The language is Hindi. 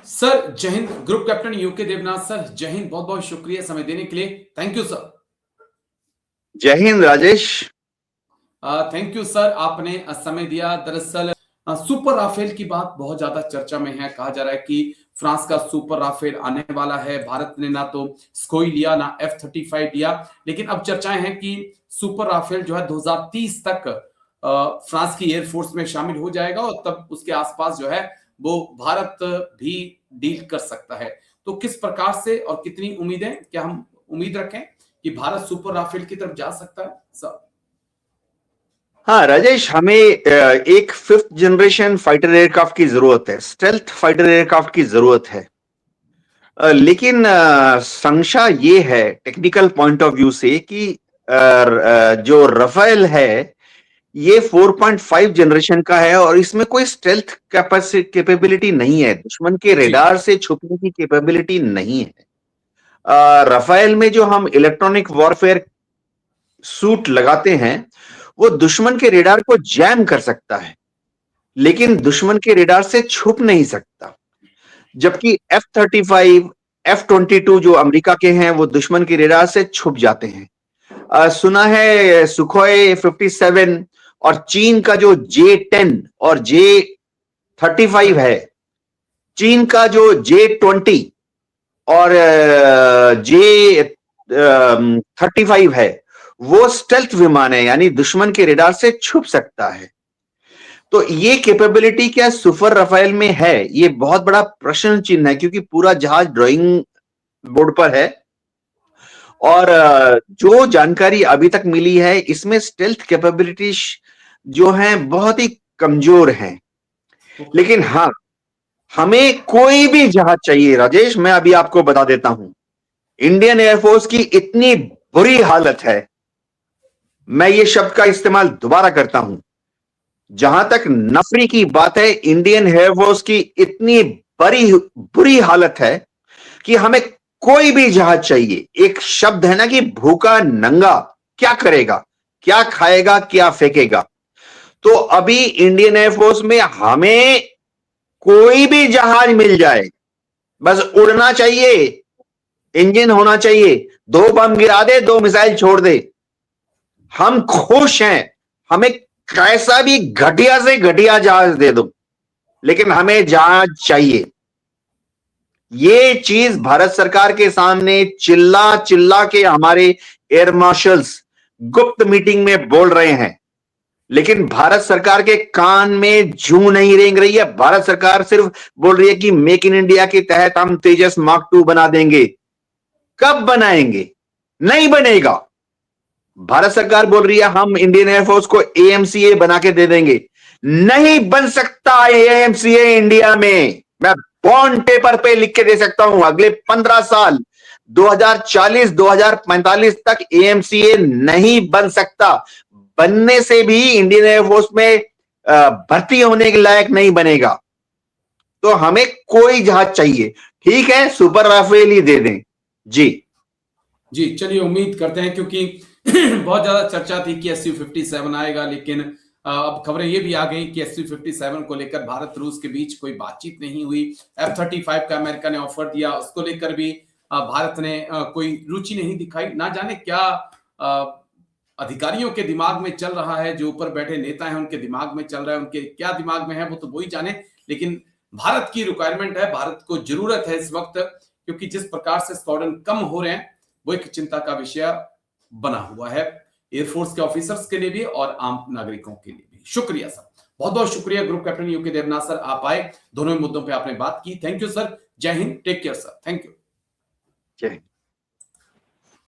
सर जय हिंद। Group captain UK Devnath sir, जय हिंद। बहुत बहुत शुक्रिया समय देने के लिए। Thank you sir. जय हिंद राजेश। थैंक यू सर, आपने समय दिया। दरअसल सुपर राफेल की बात बहुत ज्यादा चर्चा में है। कहा जा रहा है कि फ्रांस का सुपर राफेल आने वाला है। भारत ने ना तो स्कोई लिया ना F-35 लिया, लेकिन अब चर्चाएं हैं कि सुपर राफेल जो है 2030 तक फ्रांस की एयरफोर्स में शामिल हो जाएगा और तब उसके आसपास जो है वो भारत भी डील कर सकता है। तो किस प्रकार से और कितनी उम्मीदें, क्या हम उम्मीद रखें कि भारत सुपर राफेल की तरफ जा सकता है सर? हाँ राजेश, हमें एक 5th जनरेशन फाइटर एयरक्राफ्ट की जरूरत है, स्टेल्थ फाइटर एयरक्राफ्ट की जरूरत है। लेकिन संशय ये है टेक्निकल पॉइंट ऑफ व्यू से कि जो रफेल है ये 4.5 जनरेशन का है और इसमें कोई स्टेल्थ कैपेबिलिटी नहीं है, दुश्मन के जी रेडार से छुपने की कैपेबिलिटी नहीं है। रफेल में जो हम इलेक्ट्रॉनिक वॉरफेयर सूट लगाते हैं वो दुश्मन के रेडार को जैम कर सकता है, लेकिन दुश्मन के रेडार से छुप नहीं सकता। जबकि F-35, F-22 जो अमेरिका के हैं वो दुश्मन के रेडार से छुप जाते हैं। सुना है सुखोई 57 और चीन का जो J-10 और J-35 है, चीन का जो J-20 और J-35 है वो स्टेल्थ विमान है, यानी दुश्मन के रेडार से छुप सकता है। तो ये कैपेबिलिटी क्या सुपर राफेल में है, ये बहुत बड़ा प्रश्न चिन्ह है, क्योंकि पूरा जहाज ड्राइंग बोर्ड पर है और जो जानकारी अभी तक मिली है इसमें स्टेल्थ कैपेबिलिटी जो है बहुत ही कमजोर हैं। लेकिन हाँ, हमें कोई भी जहाज चाहिए राजेश, मैं अभी आपको बता देता हूं, इंडियन एयरफोर्स की इतनी बुरी हालत है, मैं ये शब्द का इस्तेमाल दोबारा करता हूं, जहां तक नफरी की बात है, इंडियन एयरफोर्स की इतनी बड़ी बुरी हालत है कि हमें कोई भी जहाज चाहिए। एक शब्द है ना कि भूखा नंगा क्या करेगा, क्या खाएगा, क्या फेंकेगा। तो अभी इंडियन एयरफोर्स में हमें कोई भी जहाज मिल जाए, बस उड़ना चाहिए, इंजन होना चाहिए, 2 बम गिरा दे, 2 मिसाइल छोड़ दे, हम खुश हैं। हमें कैसा भी घटिया से घटिया जहाज दे दो, लेकिन हमें जहाज चाहिए। ये चीज भारत सरकार के सामने चिल्ला चिल्ला के हमारे एयर मार्शल्स गुप्त मीटिंग में बोल रहे हैं, लेकिन भारत सरकार के कान में जूं नहीं रेंग रही है। भारत सरकार सिर्फ बोल रही है कि मेक इन इंडिया के तहत हम तेजस मार्क 2 बना देंगे। कब बनाएंगे? नहीं बनेगा। भारत सरकार बोल रही है हम इंडियन एयरफोर्स को AMCA बना के दे देंगे। नहीं बन सकता AMCA इंडिया में। मैं बॉन्ड पेपर पे लिख के दे सकता हूं, अगले 15 साल 2040 2045 तक AMCA नहीं बन सकता। बनने से भी इंडियन एयरफोर्स में भर्ती होने के लायक नहीं बनेगा। तो हमें कोई जहाज चाहिए, ठीक है, सुपर राफेल ही दे दें। जी जी, चलिए उम्मीद करते हैं, क्योंकि बहुत ज्यादा चर्चा थी कि Su-57 आएगा, लेकिन अब खबरें ये भी आ गई कि Su-57 को लेकर भारत रूस के बीच कोई बातचीत नहीं हुई। F-35 का अमेरिका ने ऑफर दिया, उसको लेकर भी भारत ने कोई रुचि नहीं दिखाई। ना जाने क्या अधिकारियों के दिमाग में चल रहा है, जो ऊपर बैठे नेता हैं उनके दिमाग में चल रहा है, उनके क्या दिमाग में है वो तो वही जाने। लेकिन भारत की रिक्वायरमेंट है, भारत को जरूरत है इस वक्त, क्योंकि जिस प्रकार से स्क्वाड्रन कम हो रहे हैं वो एक चिंता का विषय बना हुआ है, एयरफोर्स के ऑफिसर्स के लिए भी और आम नागरिकों के लिए भी। शुक्रिया सर, बहुत बहुत शुक्रिया। Group captain UK Devnath sir, आप आए, दोनों मुद्दों पे आपने बात की। थैंक यू सर, जय हिंद, take care sir, thank you. जय हिंद।